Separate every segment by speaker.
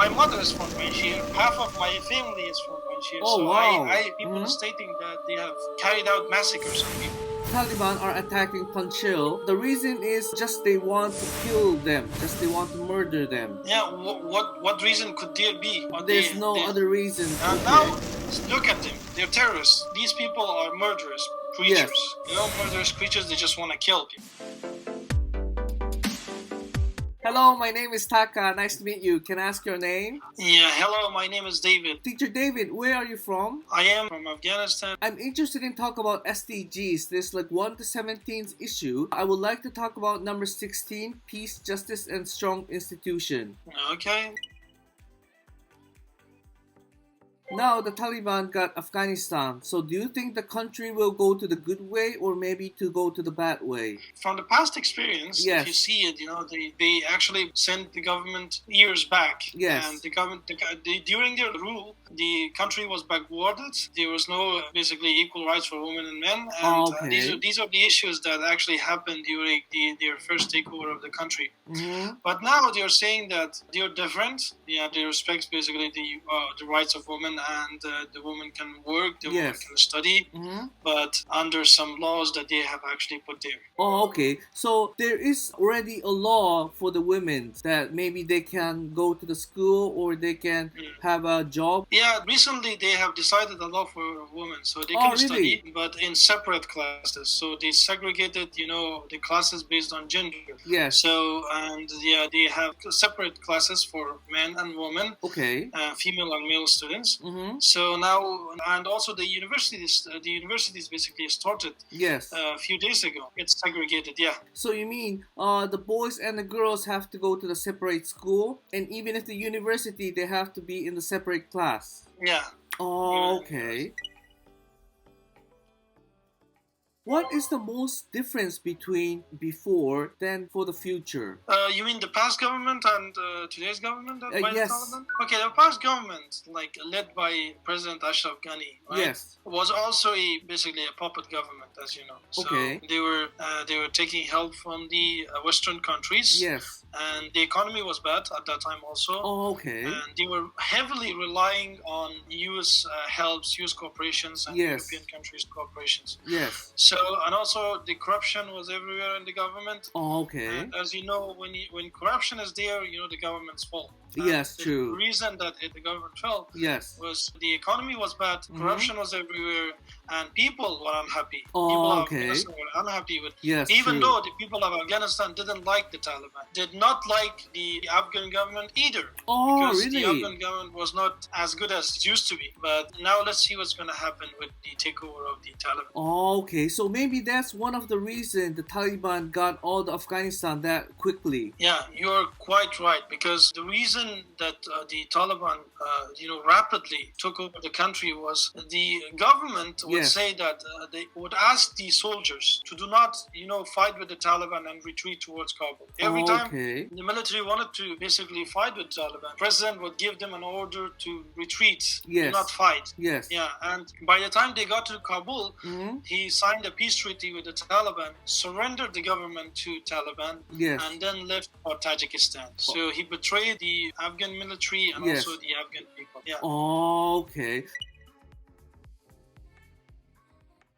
Speaker 1: my mother is from Panjshir. Half of my family is from Panjshir.
Speaker 2: Oh,
Speaker 1: so
Speaker 2: wow.
Speaker 1: people are stating that they have carried out massacres on people.
Speaker 2: Taliban are attacking Panjshir. The reason is just they want to kill them, just they want to murder them.
Speaker 1: Yeah, what reason could there be?
Speaker 2: There's no other reason.
Speaker 1: And now, look at them. They're terrorists. These people are murderous creatures.
Speaker 2: Yes.
Speaker 1: You know, murderous creatures, they just want to kill people.
Speaker 2: Hello, my name is Taka. Nice to meet you. Can I ask your name?
Speaker 1: Yeah, hello, my name is David.
Speaker 2: Teacher David, where are you from?
Speaker 1: I am from Afghanistan.
Speaker 2: I'm interested in talk about SDGs. There's like 1 to 17 issue. I would like to talk about number 16, peace, justice, and strong institution.
Speaker 1: Okay.
Speaker 2: Now the Taliban got Afghanistan. So do you think the country will go to the good way or maybe to go to the bad way?
Speaker 1: From the past experience,
Speaker 2: Yes.
Speaker 1: if you see it, you know, they actually sent the government years back.
Speaker 2: Yes.
Speaker 1: And the government, during their rule, the country was backwarded. There was no basically equal rights for women and men. And
Speaker 2: Okay.
Speaker 1: these are the issues that actually happened during their first takeover of the country.
Speaker 2: Mm-hmm.
Speaker 1: But now they're saying that they're different. Yeah, they respect basically the rights of women, and the woman can work, the woman
Speaker 2: Yes.
Speaker 1: can study,
Speaker 2: Mm-hmm.
Speaker 1: but under some laws that they have actually put there.
Speaker 2: Oh, okay. So there is already a law for the women that maybe they can go to the school or they can have a job.
Speaker 1: Yeah, recently they have decided a law for women, so they
Speaker 2: Oh,
Speaker 1: can
Speaker 2: really?
Speaker 1: study, but in separate classes. So they segregated, you know, the classes based on gender.
Speaker 2: Yes.
Speaker 1: So, and yeah, they have separate classes for men and women,
Speaker 2: Okay.
Speaker 1: female and male students.
Speaker 2: Mm-hmm.
Speaker 1: So now, and also the universities basically started
Speaker 2: Yes.
Speaker 1: a few days ago. It's segregated, yeah.
Speaker 2: So you mean the boys and the girls have to go to the separate school, and even if the university, they have to be in the separate class.
Speaker 1: Yeah.
Speaker 2: Oh, okay. What is the most difference between before than for the future?
Speaker 1: You mean the past government and today's government by the
Speaker 2: Yes.
Speaker 1: Taliban? Okay, the past government, like led by President Ashraf Ghani, right,
Speaker 2: Yes.
Speaker 1: was also basically a puppet government, as you know. So
Speaker 2: Okay.
Speaker 1: they were taking help from the Western countries,
Speaker 2: Yes.
Speaker 1: and the economy was bad at that time also.
Speaker 2: Oh, okay.
Speaker 1: And they were heavily relying on U.S. Helps, U.S. corporations, and
Speaker 2: Yes.
Speaker 1: European countries' corporations.
Speaker 2: Yes.
Speaker 1: So, and also the corruption was everywhere in the government.
Speaker 2: Oh, okay.
Speaker 1: And as you know, when corruption is there, you know the governments fall.
Speaker 2: Yes,
Speaker 1: The
Speaker 2: true.
Speaker 1: reason that the government fell
Speaker 2: Yes.
Speaker 1: was the economy was bad, corruption was everywhere, and people were unhappy.
Speaker 2: Oh,
Speaker 1: People of
Speaker 2: okay.
Speaker 1: Afghanistan were unhappy with.
Speaker 2: Yes,
Speaker 1: Even
Speaker 2: true.
Speaker 1: though the people of Afghanistan didn't like the Taliban, did not like the Afghan government either.
Speaker 2: Oh,
Speaker 1: Because
Speaker 2: really?
Speaker 1: the Afghan government was not as good as it used to be. But now let's see what's going to happen with the takeover of the Taliban.
Speaker 2: Oh, okay. So maybe that's one of the reasons the Taliban got all the Afghanistan that quickly.
Speaker 1: Yeah, you're quite right, because the reason that the Taliban, rapidly took over the country was the government would
Speaker 2: Yes.
Speaker 1: say that they would ask the soldiers to do not, fight with the Taliban and retreat towards Kabul. Every time
Speaker 2: Okay.
Speaker 1: the military wanted to basically fight with Taliban, president would give them an order to retreat,
Speaker 2: Yes.
Speaker 1: do not fight.
Speaker 2: Yes.
Speaker 1: Yeah, and by the time they got to Kabul,
Speaker 2: Mhm.
Speaker 1: he signed a peace treaty with the Taliban, surrendered the government to Taliban,
Speaker 2: Yes.
Speaker 1: and then left for Tajikistan. So he betrayed the Afghan military and
Speaker 2: Yes.
Speaker 1: also the Afghan people. Yeah.
Speaker 2: Oh, okay.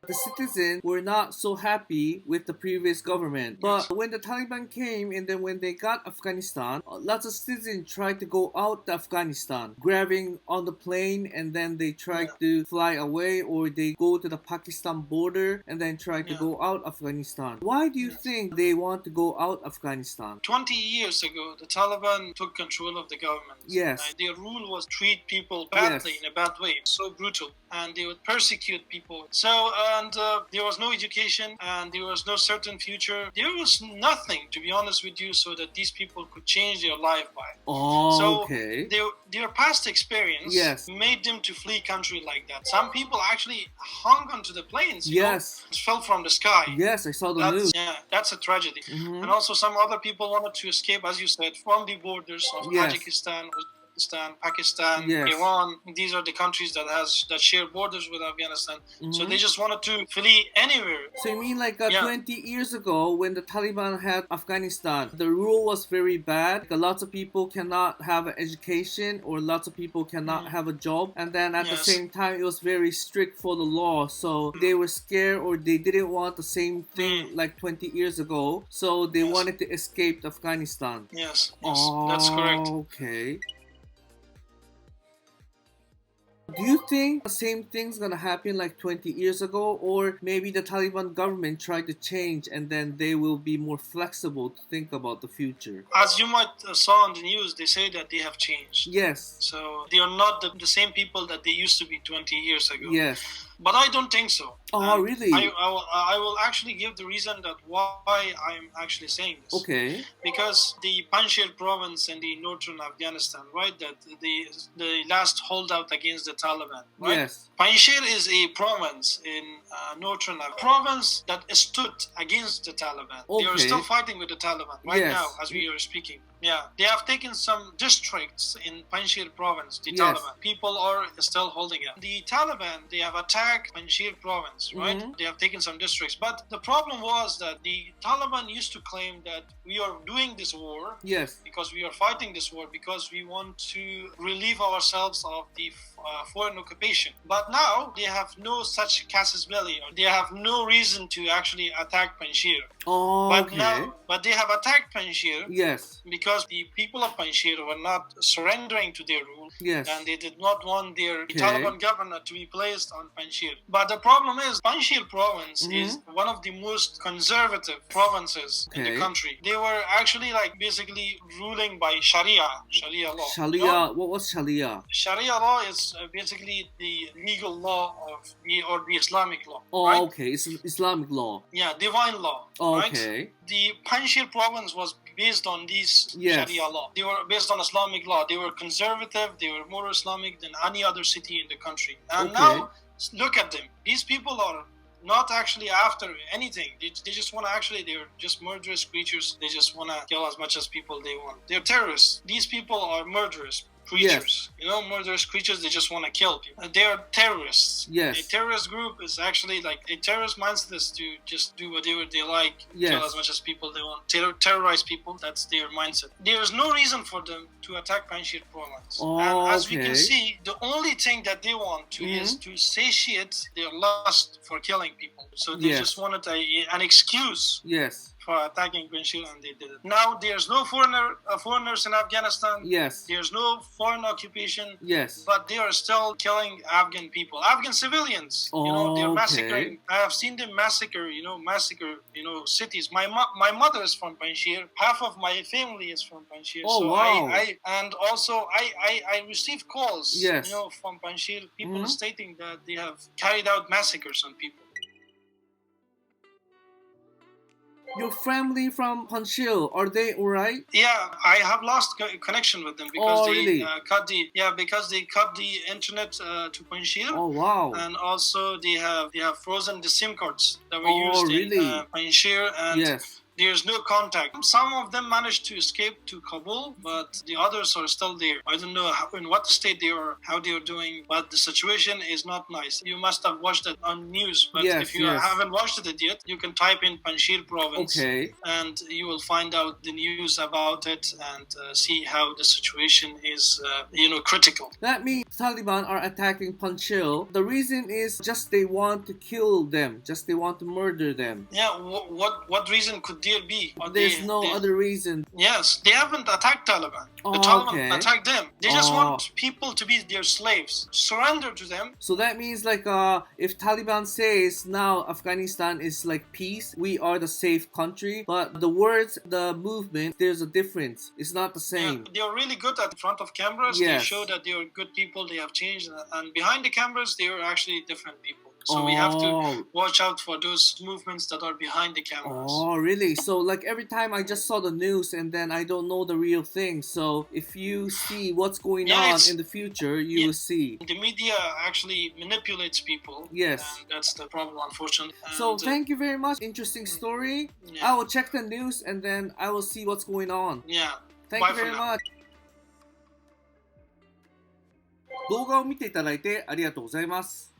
Speaker 2: The citizens were not so happy with the previous government. But when the Taliban came and then when they got Afghanistan, lots of citizens tried to go out to Afghanistan, grabbing on the plane, and then they tried to fly away, or they go to the Pakistan border and then try to go out Afghanistan. Why do you think they want to go out Afghanistan?
Speaker 1: 20 years ago, the Taliban took control of the government.
Speaker 2: Yes.
Speaker 1: Their rule was treat people badly,
Speaker 2: Yes.
Speaker 1: in a bad way, so brutal. And they would persecute people. So, and there was no education, and there was no certain future. There was nothing, to be honest with you, so that these people could change their life by.
Speaker 2: Oh,
Speaker 1: So
Speaker 2: okay.
Speaker 1: their past experience
Speaker 2: Yes.
Speaker 1: made them to flee country like that. Some people actually hung onto the planes.
Speaker 2: Yes.
Speaker 1: It fell from the sky.
Speaker 2: Yes, I saw the news.
Speaker 1: That's a tragedy.
Speaker 2: Mhm.
Speaker 1: And also some other people wanted to escape, as you said, from the borders of
Speaker 2: Yes.
Speaker 1: Tajikistan, Afghanistan, Pakistan,
Speaker 2: Yes.
Speaker 1: Iran. These are the countries that share borders with Afghanistan. So
Speaker 2: Mhm.
Speaker 1: they just wanted to flee anywhere.
Speaker 2: So you mean like
Speaker 1: Yeah.
Speaker 2: 20 years ago when the Taliban had Afghanistan, the rule was very bad. Lots of people cannot have an education or lots of people cannot have a job. And then at the
Speaker 1: Yes.
Speaker 2: same time, it was very strict for the law. So they were scared or they didn't want the same thing like 20 years ago. So they
Speaker 1: Yes.
Speaker 2: wanted to escape Afghanistan.
Speaker 1: Yes, that's correct.
Speaker 2: Okay. Do you think the same thing's gonna happen like 20 years ago, or maybe the Taliban government tried to change and then they will be more flexible to think about the future?
Speaker 1: As you might saw on the news, they say that they have changed.
Speaker 2: Yes.
Speaker 1: So they are not the same people that they used to be 20 years ago.
Speaker 2: Yes.
Speaker 1: But I don't think so.
Speaker 2: Oh, really?
Speaker 1: I will actually give the reason that why I'm actually saying this.
Speaker 2: Okay.
Speaker 1: Because the Panjshir province in the northern Afghanistan, right, that the last holdout against the Taliban, right?
Speaker 2: Yes.
Speaker 1: Panjshir is a province in northern province that stood against the Taliban. They are
Speaker 2: Okay.
Speaker 1: still fighting with the Taliban right
Speaker 2: Yes.
Speaker 1: now as we are speaking. Yeah, they have taken some districts in Panjshir province, the
Speaker 2: Yes.
Speaker 1: Taliban. People are still holding it. The Taliban, they have attacked Panjshir province, right?
Speaker 2: Mhm.
Speaker 1: They have taken some districts. But the problem was that the Taliban used to claim that we are doing this war
Speaker 2: Yes.
Speaker 1: because we are fighting this war because we want to relieve ourselves of the foreign occupation. But now they have no such casus belli, or they have no reason to actually attack Panjshir.
Speaker 2: Oh,
Speaker 1: But
Speaker 2: okay.
Speaker 1: but they have attacked Panjshir
Speaker 2: Yes.
Speaker 1: because the people of Panjshir were not surrendering to their rule,
Speaker 2: Yes.
Speaker 1: and they did not want their
Speaker 2: Okay.
Speaker 1: Taliban governor to be placed on Panjshir. But the problem is, Panjshir province is one of the most conservative provinces in the
Speaker 2: Okay.
Speaker 1: country. They were actually like basically ruling by Sharia law.
Speaker 2: Sharia.
Speaker 1: You know?
Speaker 2: What was Sharia?
Speaker 1: Sharia law is basically the legal law of the Islamic law.
Speaker 2: Oh,
Speaker 1: right?
Speaker 2: okay. It's Islamic law.
Speaker 1: Yeah, divine law. Right?
Speaker 2: Okay.
Speaker 1: The Panjshir province was based on these
Speaker 2: Yes.
Speaker 1: Sharia law. They were based on Islamic law. They were conservative. They were more Islamic than any other city in the country. And
Speaker 2: Okay.
Speaker 1: now, look at them. These people are not actually after anything. They just want to actually, they're just murderous creatures. They just want to kill as much as people they want. They're terrorists. These people are murderous creatures. You know, murderous creatures, they just want to kill people. They are terrorists.
Speaker 2: Yes.
Speaker 1: A terrorist group is actually like a terrorist mindset is to just do whatever they like,
Speaker 2: Yes.
Speaker 1: kill as much as people they want, terrorize people. That's their mindset. There is no reason for them to attack Panjshir province.
Speaker 2: Oh,
Speaker 1: and as we
Speaker 2: okay.
Speaker 1: can see, the only thing that they want to is to satiate their lust for killing people. So they
Speaker 2: Yes.
Speaker 1: just wanted an excuse
Speaker 2: Yes.
Speaker 1: for attacking Panjshir, and they did it. Now there's no foreigners in Afghanistan.
Speaker 2: Yes.
Speaker 1: There's no foreign occupation.
Speaker 2: Yes.
Speaker 1: But they are still killing Afghan people, Afghan civilians. You know, they're
Speaker 2: Okay.
Speaker 1: massacring. I have seen them massacre cities. My mother is from Panjshir. Half of my family is from Panjshir.
Speaker 2: Oh,
Speaker 1: so
Speaker 2: wow.
Speaker 1: I received calls.
Speaker 2: Yes.
Speaker 1: You know, from Panjshir, people stating that they have carried out massacres on people.
Speaker 2: Your family from Panjshir, are they alright?
Speaker 1: Yeah, I have lost connection with them because
Speaker 2: Oh, really?
Speaker 1: because they cut the internet to Panjshir.
Speaker 2: Oh, wow.
Speaker 1: And also they have frozen the SIM cards that were
Speaker 2: Oh,
Speaker 1: used
Speaker 2: really?
Speaker 1: in Panjshir, and
Speaker 2: Yes.
Speaker 1: there's no contact. Some of them managed to escape to Kabul, but the others are still there. I don't know in what state they are, how they are doing, but the situation is not nice. You must have watched it on news, but
Speaker 2: Yes,
Speaker 1: if you
Speaker 2: yes.
Speaker 1: haven't watched it yet, you can type in Panjshir province,
Speaker 2: Okay.
Speaker 1: and you will find out the news about it and see how the situation is, critical.
Speaker 2: That means Taliban are attacking Panjshir. The reason is just they want to kill them. Just they want to murder them.
Speaker 1: Yeah, what reason could there be? Or
Speaker 2: There's no other reason.
Speaker 1: Yes, they haven't attacked Taliban.
Speaker 2: Oh,
Speaker 1: The Taliban
Speaker 2: okay.
Speaker 1: attacked them. They just
Speaker 2: Oh.
Speaker 1: want people to be their slaves. Surrender to them.
Speaker 2: So that means like if Taliban says now Afghanistan is like peace, we are the safe country, but the words, the movement, there's a difference. It's not the same.
Speaker 1: They are really good at the front of cameras.
Speaker 2: Yes.
Speaker 1: They show that they are good people. They have changed, and behind the cameras, they are actually different people. So we have to watch out for those movements that are behind the cameras.
Speaker 2: Oh, really? So like every time I just saw the news and then I don't know the real thing. So if you see what's going
Speaker 1: Yeah,
Speaker 2: on
Speaker 1: it's-
Speaker 2: in the future, you will see.
Speaker 1: The media actually manipulates people.
Speaker 2: Yes.
Speaker 1: And that's the problem, unfortunately.
Speaker 2: So
Speaker 1: And,
Speaker 2: thank you very much. Interesting story.
Speaker 1: yeah.
Speaker 2: I will check the news and then I will see what's going on.
Speaker 1: Yeah.
Speaker 2: Thank
Speaker 1: Bye
Speaker 2: you
Speaker 1: for
Speaker 2: very
Speaker 1: now.
Speaker 2: much. 動画を見ていただいてありがとうございます。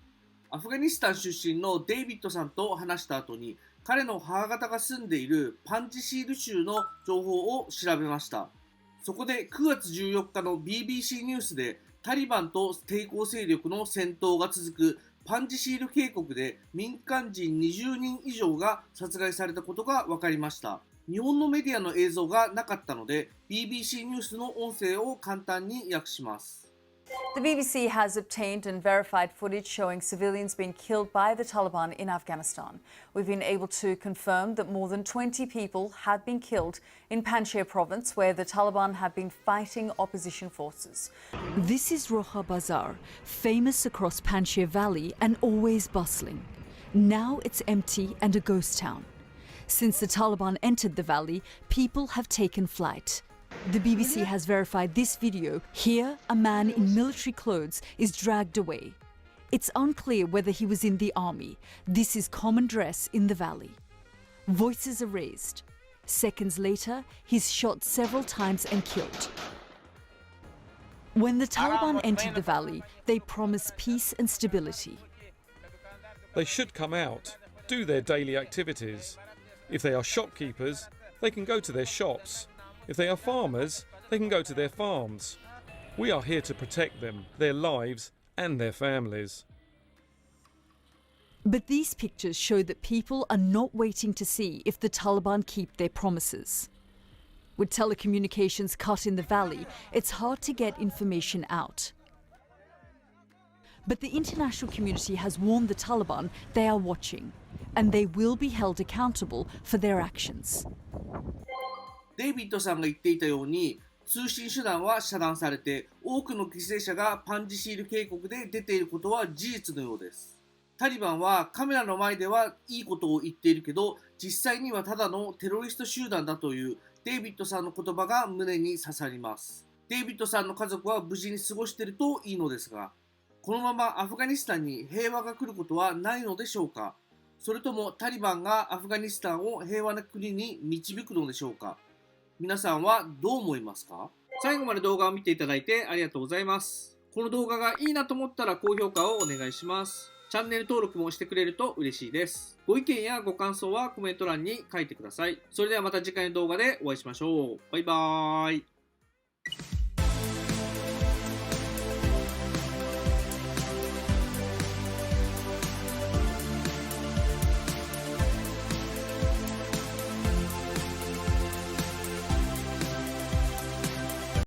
Speaker 2: アフガニスタン出身のデイビッドさんと話した後に、彼の母方が住んでいるパンジシール州の情報を調べました。そこで9月14日の BBC ニュースでタリバンと抵抗勢力の戦闘が続くパンジシール渓谷で民間人20人以上が殺害されたことが分かりました。日本のメディアの映像がなかったので BBC ニュースの音声を簡単に訳します。
Speaker 3: The BBC has obtained and verified footage showing civilians being killed by the Taliban in Afghanistan. We've been able to confirm that more than 20 people have been killed in Panjshir province, where the Taliban have been fighting opposition forces.
Speaker 4: This is Roha Bazaar, famous across Panjshir Valley and always bustling. Now it's empty and a ghost town. Since the Taliban entered the valley, people have taken flight. The BBC has verified this video. Here, a man in military clothes is dragged away. It's unclear whether he was in the army. This is common dress in the valley. Voices are raised. Seconds later, he's shot several times and killed. When the Taliban entered the valley, they promised peace and stability.
Speaker 5: They should come out, do their daily activities. If they are shopkeepers, they can go to their shops. If they are farmers, they can go to their farms. We are here to protect them, their lives and their families.
Speaker 4: But these pictures show that people are not waiting to see if the Taliban keep their promises. With telecommunications cut in the valley, it's hard to get information out. But the international community has warned the Taliban they are watching, and they will be held accountable for their actions.
Speaker 2: デイビッドさんが言っていたように、通信手段は遮断されて、多くの犠牲者がパンジシール渓谷で出ていることは事実のようです。タリバンはカメラの前ではいいことを言っているけど、実際にはただのテロリスト集団だというデイビッドさんの言葉が胸に刺さります。デイビッドさんの家族は無事に過ごしているといいのですが、このままアフガニスタンに平和が来ることはないのでしょうか。それともタリバンがアフガニスタンを平和な国に導くのでしょうか。皆さんはどう思いますか？最後まで動画を見ていただいてありがとうございます。この動画がいいなと思ったら高評価をお願いします。チャンネル登録もしてくれると嬉しいです。ご意見やご感想はコメント欄に書いてください。それではまた次回の動画でお会いしましょう。バイバーイ。